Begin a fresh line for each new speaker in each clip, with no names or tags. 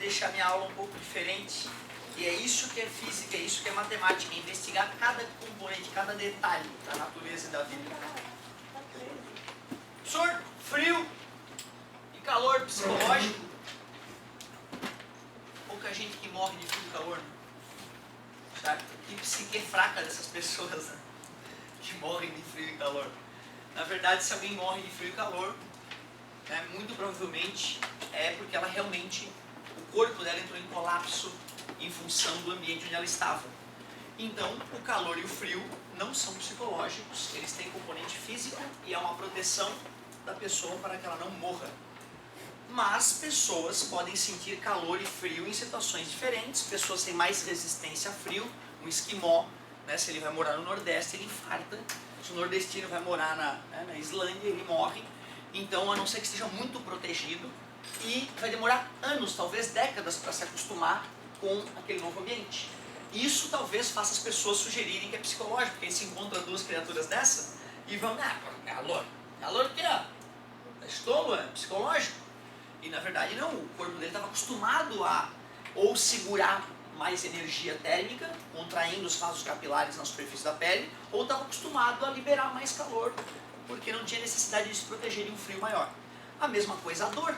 deixar minha aula um pouco diferente. E é isso que é física, é isso que é matemática, é investigar cada componente, cada detalhe da natureza e da vida. Professor, frio e calor psicológico. Pouca gente que morre de frio e calor, né? Sabe? Que psique fraca dessas pessoas, né? Que morrem de frio e calor. Na verdade, se alguém morre de frio e calor, né, muito provavelmente é porque ela realmente, o corpo dela entrou em colapso em função do ambiente onde ela estava. Então, o calor e o frio não são psicológicos, eles têm componente físico e é uma proteção da pessoa para que ela não morra. Mas pessoas podem sentir calor e frio em situações diferentes. Pessoas têm mais resistência a frio. Um esquimó, né, se ele vai morar no Nordeste, ele infarta. Se o nordestino vai morar na Islândia, ele morre. Então, a não ser que esteja muito protegido, e vai demorar anos, talvez décadas, para se acostumar com aquele novo ambiente. Isso talvez faça as pessoas sugerirem que é psicológico, porque aí se encontra duas criaturas dessa e vão, calor. Calor o quê? Estou, é psicológico. E na verdade não, o corpo dele estava acostumado a ou segurar mais energia térmica, contraindo os vasos capilares na superfície da pele, ou estava acostumado a liberar mais calor, porque não tinha necessidade de se proteger de um frio maior. A mesma coisa a dor.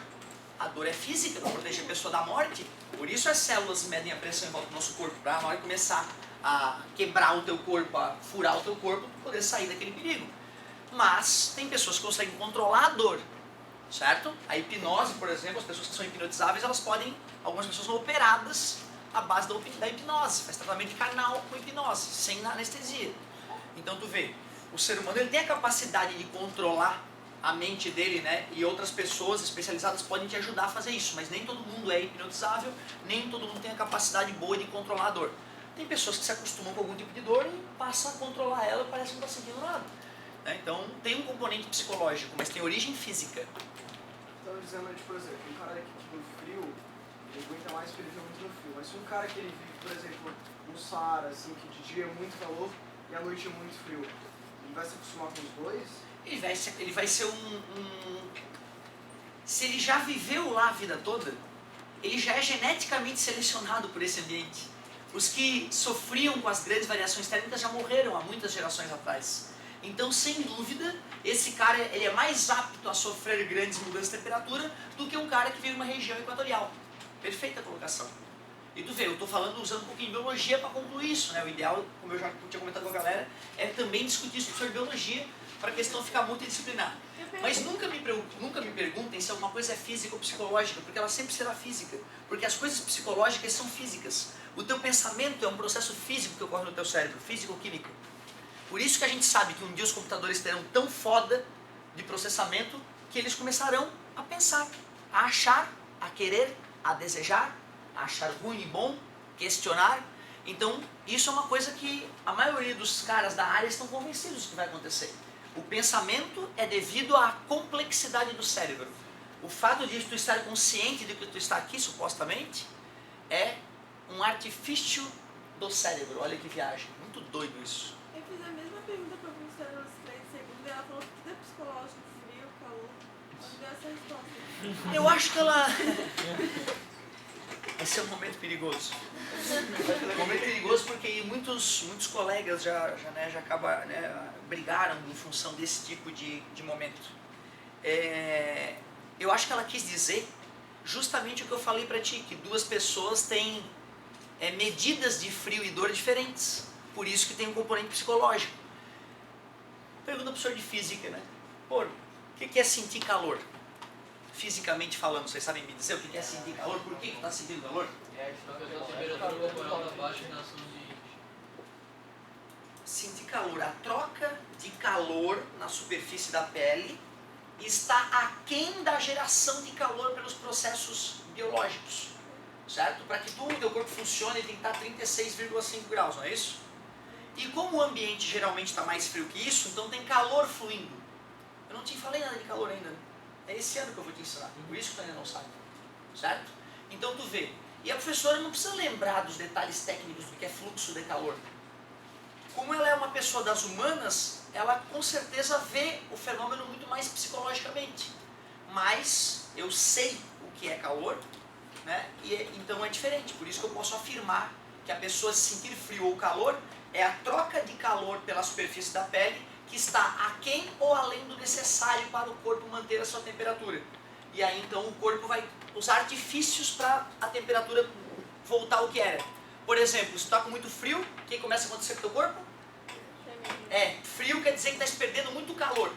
A dor é física, para proteger a pessoa da morte, por isso as células medem a pressão em volta do nosso corpo, para na hora de começar a quebrar o teu corpo, a furar o teu corpo, poder sair daquele perigo. Mas tem pessoas que conseguem controlar a dor, certo? A hipnose, por exemplo, as pessoas que são hipnotizáveis, elas podem, algumas pessoas são operadas à base da hipnose, faz tratamento carnal com hipnose, sem anestesia. Então tu vê, o ser humano ele tem a capacidade de controlar a mente dele, né? E outras pessoas especializadas podem te ajudar a fazer isso, mas nem todo mundo é hipnotizável, nem todo mundo tem a capacidade boa de controlar a dor. Tem pessoas que se acostumam com algum tipo de dor e passam a controlar ela e parece que não está sentindo nada. Né? Então tem um componente psicológico, mas tem origem física.
Estava dizendo, por exemplo, um cara que no frio, ele aguenta mais porque ele vive muito no frio, mas se um cara que ele vive, por exemplo, no Saara, assim, que de dia é muito calor e à noite é muito frio, ele vai se acostumar com os dois?
Ele vai ser Se ele já viveu lá a vida toda, ele já é geneticamente selecionado por esse ambiente. Os que sofriam com as grandes variações térmicas já morreram há muitas gerações atrás. Então, sem dúvida, esse cara ele é mais apto a sofrer grandes mudanças de temperatura do que um cara que vive numa região equatorial. Perfeita colocação. E tu vê, eu estou falando usando um pouquinho de biologia para concluir isso, né? O ideal, como eu já tinha comentado com a galera, é também discutir isso sobre biologia, para a questão ficar multidisciplinar. Mas nunca me perguntem se alguma coisa é física ou psicológica, porque ela sempre será física. Porque as coisas psicológicas são físicas. O teu pensamento é um processo físico que ocorre no teu cérebro, físico-químico. Por isso que a gente sabe que um dia os computadores terão tão foda de processamento que eles começarão a pensar, a achar, a querer, a desejar, a achar ruim e bom, questionar. Então, isso é uma coisa que a maioria dos caras da área estão convencidos que vai acontecer. O pensamento é devido à complexidade do cérebro. O fato de tu estar consciente de que tu está aqui, supostamente, é um artifício do cérebro. Olha que viagem. Muito doido isso.
Eu fiz a mesma pergunta para a professora nos 3 segundos e ela falou que tudo é psicológico, frio, calor. Ela me deu essa resposta.
Eu acho que ela... Esse é um momento perigoso. É um momento perigoso porque muitos colegas já acabam, né, brigaram em função desse tipo de momento. Eu acho que ela quis dizer justamente o que eu falei para ti, que duas pessoas têm medidas de frio e dor diferentes. Por isso que tem um componente psicológico. Pergunta para o professor de física, né? Pô, o que é sentir calor? Fisicamente falando, vocês sabem me dizer o que é sentir calor? Por que está sentindo calor?
Temperatura corporal baixa em reação de...
Sentir calor, a troca de calor na superfície da pele está aquém da geração de calor pelos processos biológicos, certo? Para que o teu corpo funcione, ele tem que estar a 36,5 graus, não é isso? E como o ambiente geralmente está mais frio que isso, então tem calor fluindo. Eu não te falei nada de calor ainda, né? É esse ano que eu vou te ensinar, por isso que tu ainda não sabe, certo? Então tu vê, e a professora não precisa lembrar dos detalhes técnicos do que é fluxo de calor. Como ela é uma pessoa das humanas, ela com certeza vê o fenômeno muito mais psicologicamente. Mas eu sei o que é calor, né? Então é diferente, por isso que eu posso afirmar que a pessoa se sentir frio ou calor é a troca de calor pela superfície da pele que está aquém ou além do necessário para o corpo manter a sua temperatura. E aí então o corpo vai usar artifícios para a temperatura voltar ao que era. Por exemplo, se tu está com muito frio, o que começa a acontecer com o teu corpo? Frio quer dizer que está perdendo muito calor.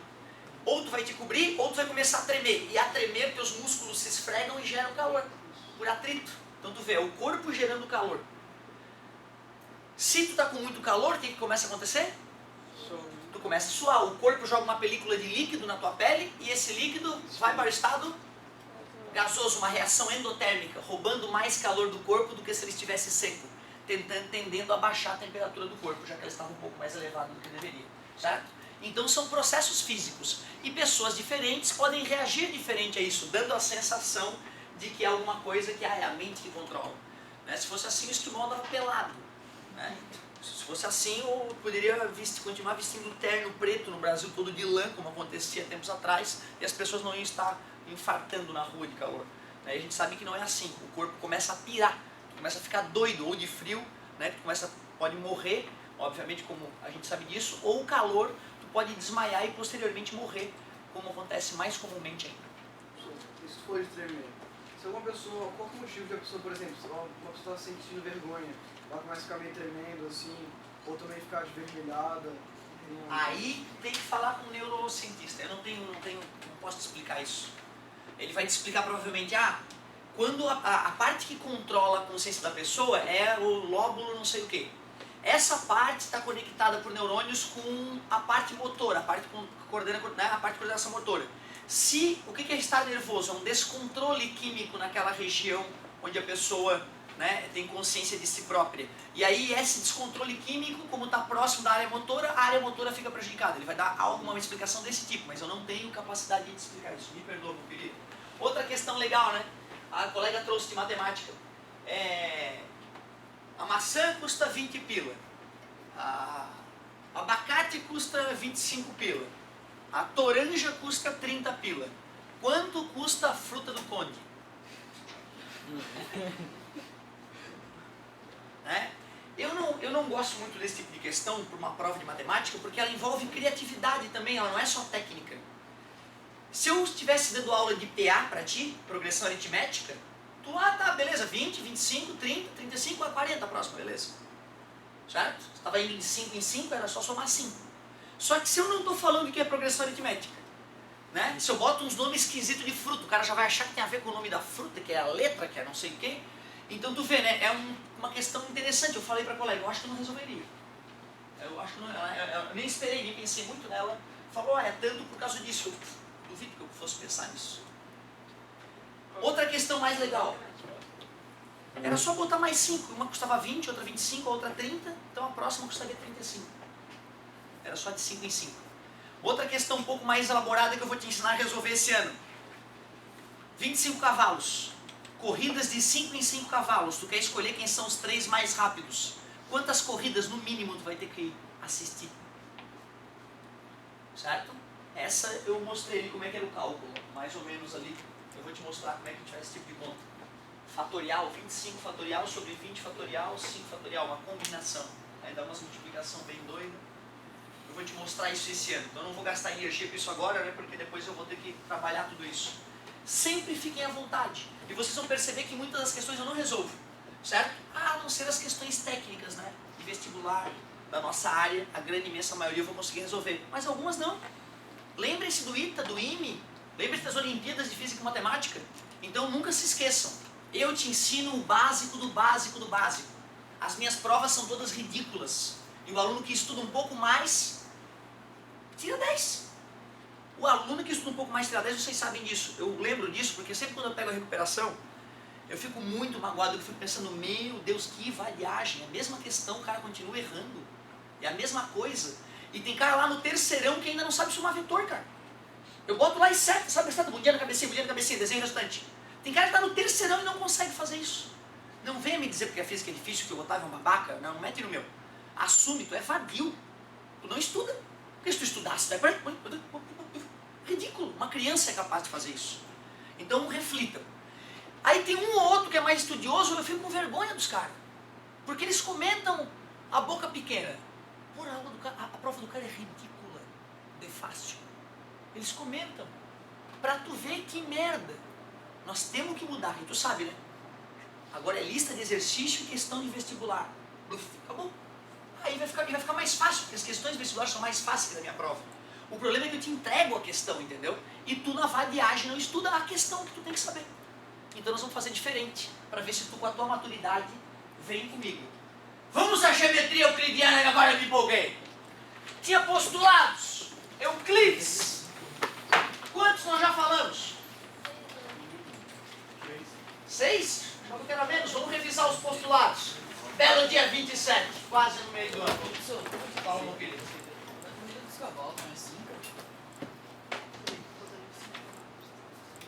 Ou tu vai te cobrir, ou tu vai começar a tremer. E a tremer, teus músculos se esfregam e geram calor, por atrito. Então tu vê, é o corpo gerando calor. Se tu está com muito calor, o que começa a acontecer? Tu começa a suar. O corpo joga uma película de líquido na tua pele e esse líquido vai para o estado gasoso, uma reação endotérmica, roubando mais calor do corpo do que se ele estivesse seco, tendendo a baixar a temperatura do corpo, já que ela estava um pouco mais elevada do que deveria, certo? Então são processos físicos e pessoas diferentes podem reagir diferente a isso, dando a sensação de que é alguma coisa que é a mente que controla. Né? Se fosse assim, o esquimó andava pelado. Né? Se fosse assim, eu poderia continuar vestindo terno preto no Brasil todo de lã, como acontecia tempos atrás, e as pessoas não iam estar infartando na rua de calor. Né? E a gente sabe que não é assim, o corpo começa a pirar, começa a ficar doido, ou de frio, né? Pode morrer, obviamente, como a gente sabe disso, ou o calor, tu pode desmaiar e posteriormente morrer, como acontece mais comumente ainda.
Se tu for de tremer, se alguma pessoa, qual que é o motivo que a pessoa, por exemplo, se uma pessoa está sentindo vergonha, ela começa a ficar meio tremendo assim, ou também ficar avermelhada.
Aí tem que falar com um neurocientista, eu não posso te explicar isso. Ele vai te explicar provavelmente, quando a parte que controla a consciência da pessoa é o lóbulo não sei o que. Essa parte está conectada por neurônios com a parte motora, a parte que coordena, né, a parte de coordenação motora. O que é estar nervoso? É um descontrole químico naquela região onde a pessoa, né, tem consciência de si própria. E aí esse descontrole químico, como está próximo da área motora fica prejudicada. Ele vai dar alguma explicação desse tipo, mas eu não tenho capacidade de explicar isso. Me perdoa, meu querido. Outra questão legal, né? A colega trouxe de matemática. A maçã custa 20 pila. Abacate custa 25 pila. A toranja custa 30 pila. Quanto custa a fruta do conde? Né? Eu não gosto muito desse tipo de questão por uma prova de matemática, porque ela envolve criatividade também, ela não é só técnica. Se eu estivesse dando aula de PA para ti, progressão aritmética, tu, tá, beleza, 20, 25, 30, 35 a 40 a próxima, beleza. Certo? Você estava indo de 5 em 5, era só somar 5. Só que se eu não estou falando que é progressão aritmética, né? Se eu boto uns nomes esquisitos de fruta, o cara já vai achar que tem a ver com o nome da fruta, que é a letra, que é não sei o quê. Então tu vê, né? É uma questão interessante. Eu falei para a colega, eu acho que eu não resolveria. Eu acho que não, eu nem esperei, nem pensei muito nela. Falou, é tanto por causa disso. Eu duvido que eu fosse pensar nisso. Outra questão mais legal. Era só botar mais 5. Uma custava 20, outra 25, a outra 30. Então a próxima custaria 35. Era só de 5 em 5. Outra questão um pouco mais elaborada que eu vou te ensinar a resolver esse ano. 25 cavalos. Corridas de 5 em 5 cavalos. Tu quer escolher quem são os 3 mais rápidos. Quantas corridas no mínimo tu vai ter que assistir? Certo? Essa eu mostrei ali como é que era o cálculo. Mais ou menos ali. Eu vou te mostrar como é que a gente faz esse tipo de conta. Fatorial, 25 fatorial sobre 20 fatorial, 5 fatorial. Uma combinação. Aí dá uma multiplicação bem doida. Eu vou te mostrar isso esse ano. Então eu não vou gastar energia com isso agora, né? Porque depois eu vou ter que trabalhar tudo isso. Sempre fiquem à vontade. E vocês vão perceber que muitas das questões eu não resolvo. Certo? A não ser as questões técnicas, né? De vestibular, da nossa área, a grande imensa maioria eu vou conseguir resolver. Mas algumas não. Lembrem-se do ITA, do IME. Lembrem-se das Olimpíadas de Física e Matemática. Então nunca se esqueçam. Eu te ensino o básico do básico do básico. As minhas provas são todas ridículas. E o aluno que estuda um pouco mais, tira 10. O aluno que estuda um pouco mais tira 10, vocês sabem disso. Eu lembro disso porque sempre quando eu pego a recuperação, eu fico muito magoado, eu fico pensando, meu Deus, que vadiagem. A mesma questão, o cara continua errando. É a mesma coisa. E tem cara lá no terceirão que ainda não sabe somar vetor, cara. Eu boto lá e certo, sabe, bom dia na cabecinha, desenho restante. Tem cara que está no terceirão e não consegue fazer isso. Não venha me dizer porque a física é difícil, que o Otávio é um babaca. Não, não mete no meu. Assume, tu é vadio. Tu não estuda. Porque se tu estudasse, tu é ridículo. Uma criança é capaz de fazer isso. Então reflitam. Aí tem um ou outro que é mais estudioso, eu fico com vergonha dos caras. Porque eles comentam a boca pequena. Por a aula do cara, a prova do cara é ridícula, de fácil. Eles comentam. Pra tu ver que merda. Nós temos que mudar, e tu sabe, né? Agora é lista de exercício e questão de vestibular. Acabou. Aí vai ficar mais fácil, porque as questões de vestibular são mais fáceis da minha prova. O problema é que eu te entrego a questão, entendeu? E tu na vadiagem não estuda a questão que tu tem que saber. Então nós vamos fazer diferente, para ver se tu com a tua maturidade vem comigo. Vamos à geometria euclidiana, que agora eu me empolguei. Tinha postulados, Euclides. Quantos nós já falamos? 6? Achava que era menos. Vamos revisar os postulados. Belo dia 27, quase no meio do ano. Fala, meu querido.
Na corrida dos cavalos, não é 5?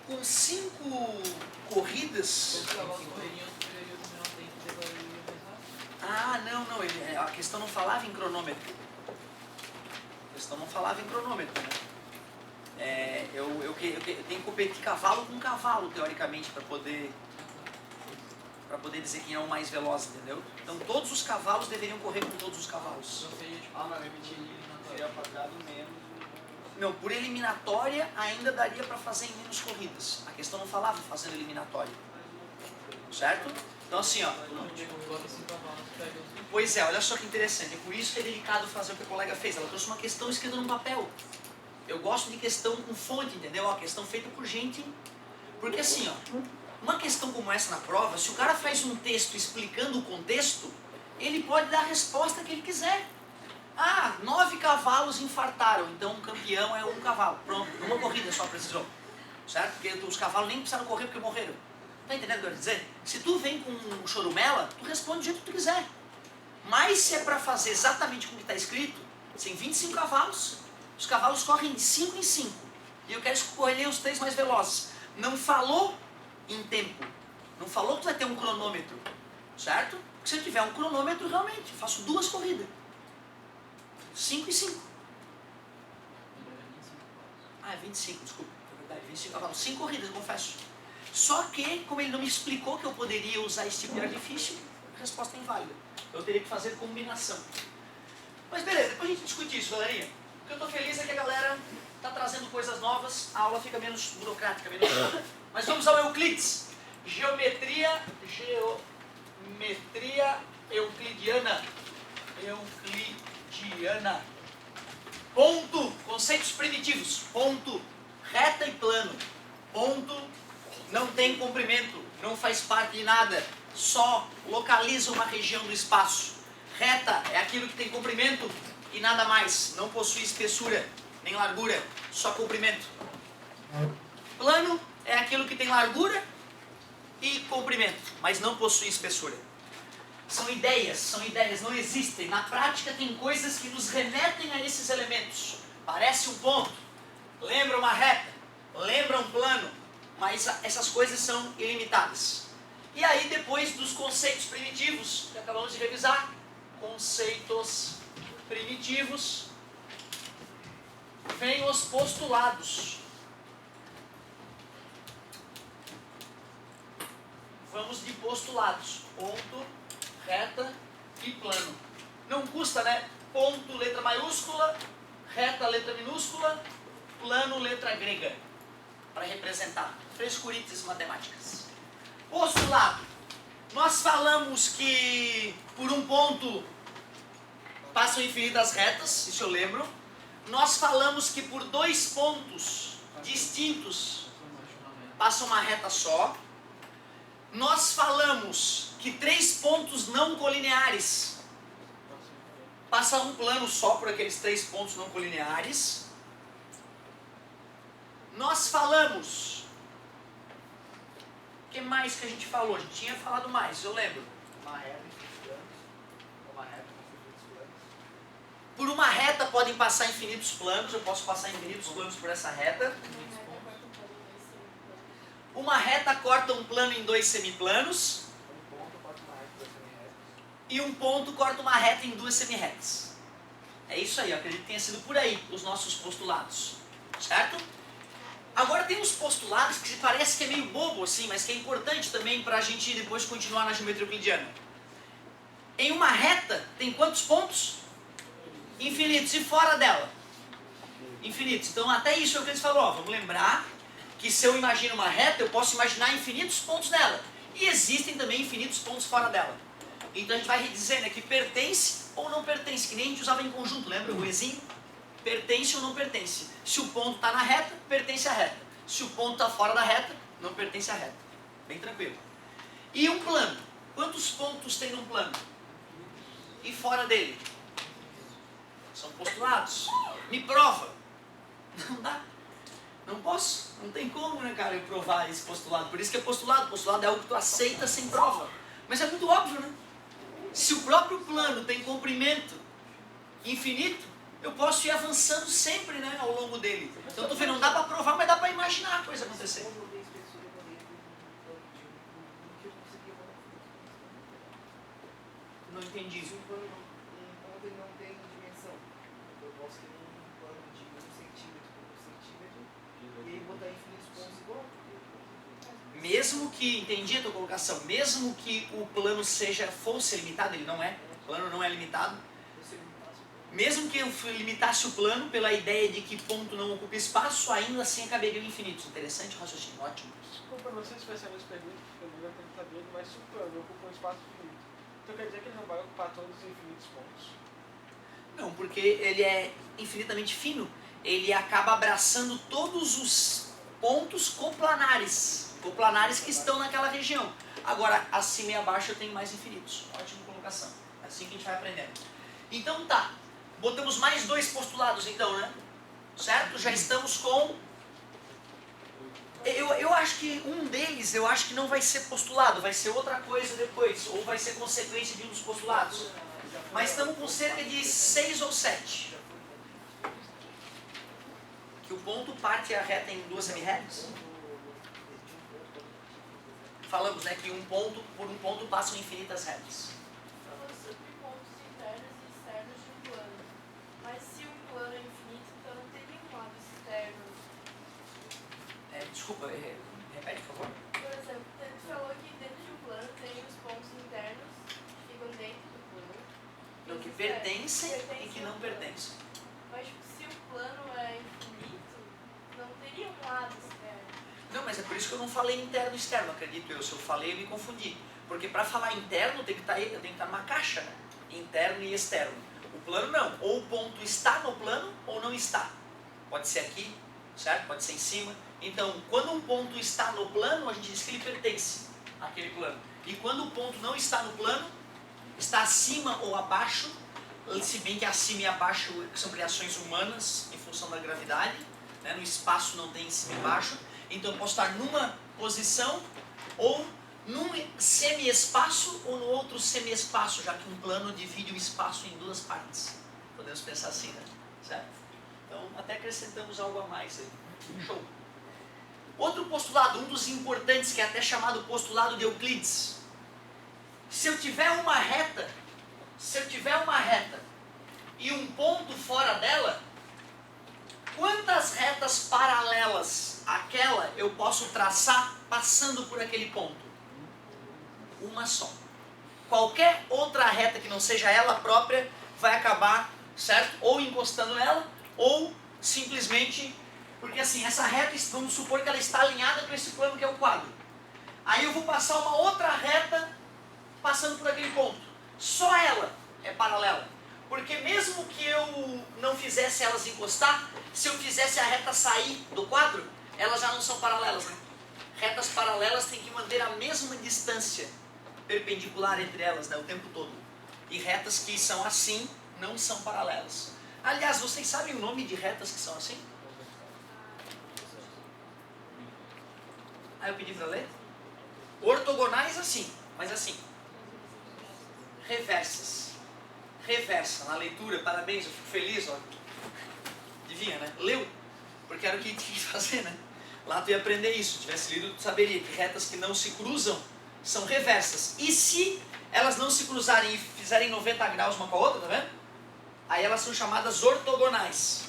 Com 5 corridas...
Os cavalos correriam, tu perderia o menor tempo de evoluir mais rápido.
Ah, não, a questão não falava em cronômetro. A questão não falava em cronômetro, né? Eu tenho que competir cavalo com cavalo, teoricamente, para poder dizer quem é o mais veloz, entendeu? Então todos os cavalos deveriam correr com todos os cavalos.
Então seria tipo,
Mas repetir seria quadrado menos.
Não, por eliminatória ainda daria para fazer em menos corridas. A questão não falava em fazendo eliminatória. Certo? Então assim, ó.
não, tipo, bota 5 cavalos, pega os...
Pois é, olha só que interessante. É por isso que é delicado fazer o que a colega fez. Ela trouxe uma questão escrita num papel. Eu gosto de questão com fonte, entendeu? A questão feita por gente. Porque assim, ó. Uma questão como essa na prova, se o cara faz um texto explicando o contexto, ele pode dar a resposta que ele quiser. Ah, 9 cavalos infartaram, então o campeão é 1 cavalo. Pronto, uma corrida só precisou. Certo? Porque os cavalos nem precisaram correr porque morreram. Tá entendendo o que eu quero dizer? Se tu vem com um chorumela, tu responde do jeito que tu quiser. Mas se é para fazer exatamente como está escrito, tem 25 cavalos, os cavalos correm de 5 em 5. E eu quero escolher os 3 mais velozes. Não falou em tempo. Não falou que tu vai ter um cronômetro. Certo? Porque se eu tiver um cronômetro, realmente, eu faço 2 corridas. 5 e 5. Ah, é 25, desculpa. É verdade, 25 cavalos. 5 corridas, eu confesso. Só que, como ele não me explicou que eu poderia usar esse tipo de artifício, a resposta é inválida. Eu teria que fazer combinação. Mas beleza, depois a gente discute isso, galerinha. O que eu estou feliz é que a galera está trazendo coisas novas, a aula fica menos burocrática, menos... Mas vamos ao Euclides. Geometria euclidiana. Euclidiana. Ponto, conceitos primitivos. Ponto, reta e plano. Ponto, não tem comprimento, não faz parte de nada, só localiza uma região do espaço. Reta é aquilo que tem comprimento e nada mais, não possui espessura nem largura, só comprimento. Plano é aquilo que tem largura e comprimento, mas não possui espessura. São ideias, não existem. Na prática tem coisas que nos remetem a esses elementos. Parece um ponto, lembra uma reta, lembra um plano, mas essas coisas são ilimitadas. E aí depois dos conceitos primitivos, que acabamos de revisar, conceitos primitivos, vem os postulados. Vamos de postulados. Ponto, reta e plano. Não custa, né? Ponto, letra maiúscula, reta, letra minúscula, plano, letra grega. Para representar. Frescurites matemáticas. Postulado. Nós falamos que por um ponto passam infinitas retas, isso eu lembro. Nós falamos que por 2 pontos distintos passa uma reta só. Nós falamos que 3 pontos não colineares passa um plano só por aqueles 3 pontos não colineares. Nós falamos... O que mais que a gente falou? A gente tinha falado mais, eu lembro.
Uma reta infinitos planos. Uma reta infinitos planos.
Por uma reta podem passar infinitos planos, eu posso passar infinitos planos por essa reta. Uma reta corta um plano em 2 semiplanos.
Um ponto corta uma reta em 2 semi-retas.
E um ponto corta uma reta em 2 semi-retas. É isso aí, eu acredito que tenha sido por aí os nossos postulados. Certo? Agora tem uns postulados que parece que é meio bobo assim, mas que é importante também para a gente depois continuar na geometria euclidiana. Em uma reta tem quantos pontos? Infinitos. E fora dela? Infinitos. Então até isso é o que eles falaram. Ó, vamos lembrar que se eu imagino uma reta, eu posso imaginar infinitos pontos nela. E existem também infinitos pontos fora dela. Então a gente vai dizer, né, que pertence ou não pertence, que nem a gente usava em conjunto, lembra? O exinho? Pertence ou não pertence. Se o ponto está na reta, pertence à reta. Se o ponto está fora da reta, não pertence à reta. Bem tranquilo. E um plano? Quantos pontos tem num plano? E fora dele? São postulados. Me prova. Não dá. Não posso. Não tem como, né, cara, eu provar esse postulado. Por isso que é postulado. Postulado é algo que tu aceita sem prova. Mas é muito óbvio, né? Se o próprio plano tem comprimento infinito, eu posso ir avançando sempre, né, ao longo dele. Então tu vê, não dá para provar, mas dá para imaginar a coisa acontecer. Não entendi.
Se um ponto ele não tem dimensão, eu posso ter um plano de 1 centímetro por 1 centímetro e aí botar infinitos pontos igual.
Mesmo que, entendi a tua colocação, mesmo que o plano fosse limitado, ele não é, o plano não é limitado. Mesmo que eu limitasse o plano pela ideia de que ponto não ocupa espaço, ainda assim caberiam infinitos. Interessante raciocínio, ótimo.
Desculpa, não sei se vai ser a mesma pergunta, porque eu não tenho saber, mas se o plano ocupa um espaço infinito, então quer dizer que ele não vai ocupar todos os infinitos pontos?
Não, porque ele é infinitamente fino, ele acaba abraçando todos os pontos coplanares que estão naquela região. Agora, acima e abaixo eu tenho mais infinitos. Ótima colocação. É assim que a gente vai aprendendo. Então tá, botamos mais 2 postulados então, né? Certo? Já estamos com... Eu acho que um deles, eu acho que não vai ser postulado, vai ser outra coisa depois, ou vai ser consequência de um dos postulados. Mas estamos com cerca de 6 ou 7. Que o ponto parte a reta em 2 semi-retas. Falamos, né, que por um ponto passam infinitas retas.
Falou sobre pontos internos e externos de um plano. Mas se um plano é infinito, então não teria um lado externo.
Desculpa, repete, por favor.
Por exemplo, ele falou que dentro de um plano tem os pontos internos que ficam dentro do plano.
Então, que
os
pertencem
externos
e que
ao
não
plano.
pertencem.
Mas se o plano é infinito, não teria um lado externo.
Não, mas é por isso que eu não falei interno e externo, acredito eu. Se eu falei, eu me confundi. Porque para falar interno, tem que estar numa caixa, né? Interno e externo. O plano não. Ou o ponto está no plano ou não está. Pode ser aqui, certo? Pode ser em cima. Então, quando um ponto está no plano, a gente diz que ele pertence àquele plano. E quando o ponto não está no plano, está acima ou abaixo, se bem que acima e abaixo são criações humanas em função da gravidade, né? No espaço não tem cima e baixo. Então eu posso estar numa posição ou num semi-espaço ou no outro semi-espaço, já que um plano divide o espaço em 2 partes. Podemos pensar assim, né? Certo? Então até acrescentamos algo a mais aí. Show. Outro postulado, um dos importantes, que é até chamado postulado de Euclides. Se eu tiver uma reta e um ponto fora dela, quantas retas paralelas àquela eu posso traçar passando por aquele ponto? Uma só. Qualquer outra reta que não seja ela própria vai acabar, certo? Ou encostando nela, ou simplesmente... Porque assim, essa reta, vamos supor que ela está alinhada com esse plano que é o quadro. Aí eu vou passar uma outra reta passando por aquele ponto. Só ela é paralela. Porque mesmo que eu não fizesse elas encostar, se eu fizesse a reta sair do quadro, elas já não são paralelas, né? Retas paralelas têm que manter a mesma distância perpendicular entre elas, né, o tempo todo. E retas que são assim, não são paralelas. Aliás, vocês sabem o nome de retas que são assim? Aí eu pedi para ler. Ortogonais assim, mas assim. Reversas. Reversa na leitura, parabéns, eu fico feliz, ó. Adivinha, né? Leu, porque era o que tinha que fazer, né? Lá tu ia aprender isso, se tivesse lido tu saberia que retas que não se cruzam são reversas. E se elas não se cruzarem e fizerem 90 graus uma com a outra, tá vendo? Aí elas são chamadas ortogonais.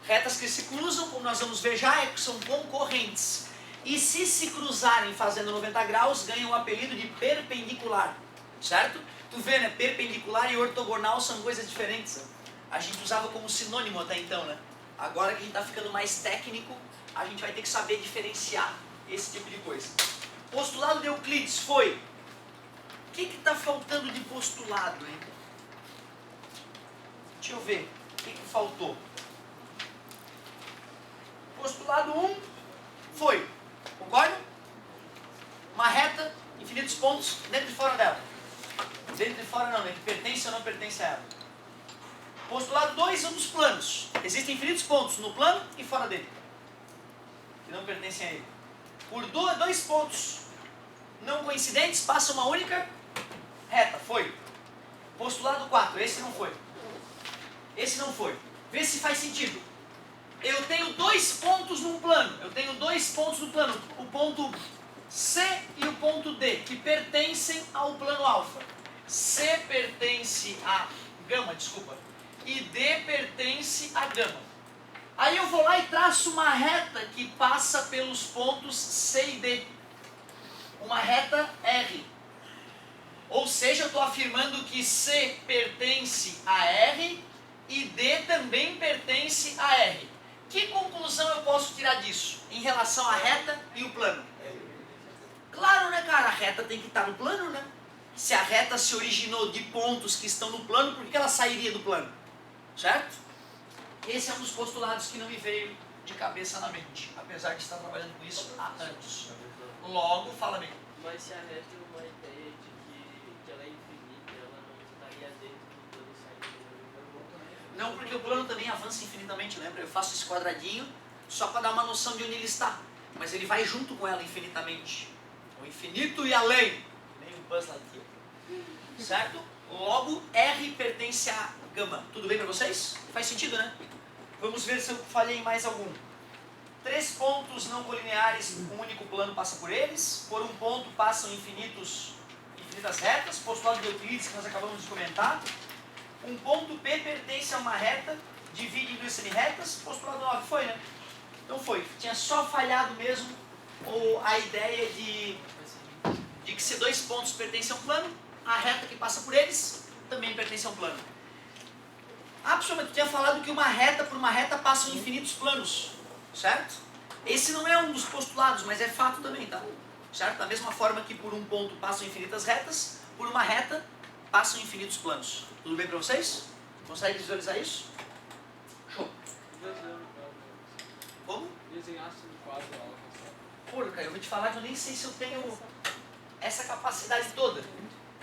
Retas que se cruzam, como nós vamos ver já, são concorrentes. E se cruzarem fazendo 90 graus, ganham o apelido de perpendicular. Certo? Tu vê, né? Perpendicular e ortogonal são coisas diferentes. Né? A gente usava como sinônimo até então, né? Agora que a gente está ficando mais técnico, a gente vai ter que saber diferenciar esse tipo de coisa. Postulado de Euclides foi... O que está faltando de postulado, hein? Deixa eu ver. O que faltou? Postulado 1 foi, concorda? Uma reta, infinitos pontos, dentro e fora dela. Dentro e fora não, né? Pertence ou não pertence a ela. Postulado 2, um dos planos. Existem infinitos pontos no plano e fora dele, que não pertencem a ele. Por dois pontos não coincidentes, passa uma única reta. Foi. Postulado 4, esse não foi. Esse não foi. Vê se faz sentido. Eu tenho dois pontos num plano. Eu tenho dois pontos no plano. O ponto C e o ponto D, que pertencem ao plano alfa. C pertence a gama, desculpa. E D pertence a gama. Aí eu vou lá e traço uma reta que passa pelos pontos C e D. Uma reta R. Ou seja, eu estou afirmando que C pertence a R e D também pertence a R. Que conclusão eu posso tirar disso em relação à reta e o plano? Claro, né, cara? A reta tem que estar no plano, né? Se a reta se originou de pontos que estão no plano, por que ela sairia do plano? Certo? Esse é um dos postulados que não me veio de cabeça na mente, apesar de estar trabalhando com isso há anos. Logo, fala-me.
Mas se a reta é uma ideia de que ela é infinita, ela não estaria dentro do plano e saindo do plano?
Não, porque o plano também avança infinitamente, lembra? Eu faço esse quadradinho só para dar uma noção de onde ele está. Mas ele vai junto com ela infinitamente. O infinito e além. Nem o Buzz Lightyear. Certo? Logo, R pertence a gama. Tudo bem para vocês? Faz sentido, né? Vamos ver se eu falhei em mais algum. 3 pontos não colineares, um único plano passa por eles. Por um ponto passam infinitas retas. Postulado de Euclides que nós acabamos de comentar. Um ponto P pertence a uma reta, divide em 2 semi-retas. Postulado 9 foi, né? Então foi. Tinha só falhado mesmo a ideia de que se 2 pontos pertencem a um plano, a reta que passa por eles também pertence a um plano. Absolutamente, tu tinha falado que uma reta por uma reta passam infinitos planos, certo? Esse não é um dos postulados, mas é fato também, tá? Certo? Da mesma forma que por um ponto passam infinitas retas, por uma reta passam infinitos planos. Tudo bem para vocês? Consegue visualizar isso? Show. Como?
Desenhasse no quadro a aula passada.
Pô, cara, eu vou te falar que eu nem sei se eu tenho essa capacidade toda.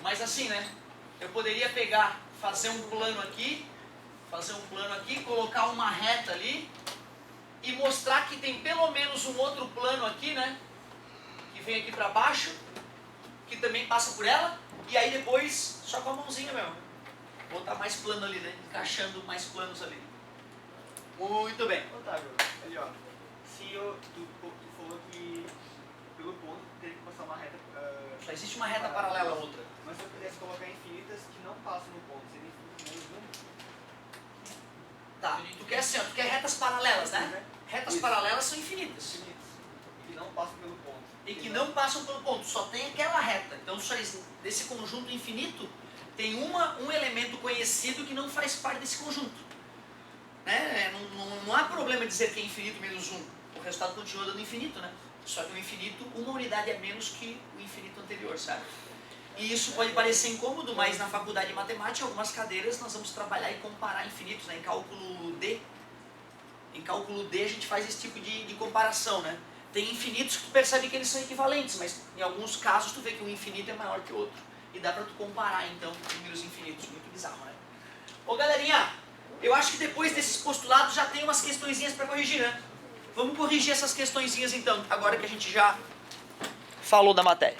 Mas assim, né? Eu poderia pegar, fazer um plano aqui, colocar uma reta ali e mostrar que tem pelo menos um outro plano aqui, né? Que vem aqui para baixo, que também passa por ela, e aí depois, só com a mãozinha mesmo, botar mais plano ali, né? Encaixando mais planos ali. Muito bem.
Otávio, ali ó, se tu falou que pelo ponto teria que passar uma reta...
Só existe uma reta paralela à outra.
Mas se eu pudesse colocar infinitas que não passam no ponto, seria infinito menos
Tá, tu quer assim, ó, tu quer retas paralelas, né? Retas paralelas são infinitas.
infinitos, que não passam pelo ponto.
E que não passam pelo ponto, só tem aquela reta. Então, só desse conjunto infinito, tem um elemento conhecido que não faz parte desse conjunto. Né? Não há problema dizer que é infinito menos 1. O resultado continua dando infinito, né? Só que o infinito, uma unidade é menos que o infinito anterior, sabe? E isso pode parecer incômodo, mas na faculdade de matemática, algumas cadeiras, nós vamos trabalhar e comparar infinitos, né? Em cálculo D. Em cálculo D a gente faz esse tipo de comparação, né? Tem infinitos que tu percebe que eles são equivalentes, mas em alguns casos tu vê que um infinito é maior que o outro. E dá pra tu comparar, então, números infinitos. Muito bizarro, né? Ô, galerinha, eu acho que depois desses postulados já tem umas questõezinhas pra corrigir, né? Vamos corrigir essas questõezinhas, então, agora que a gente já falou da matéria.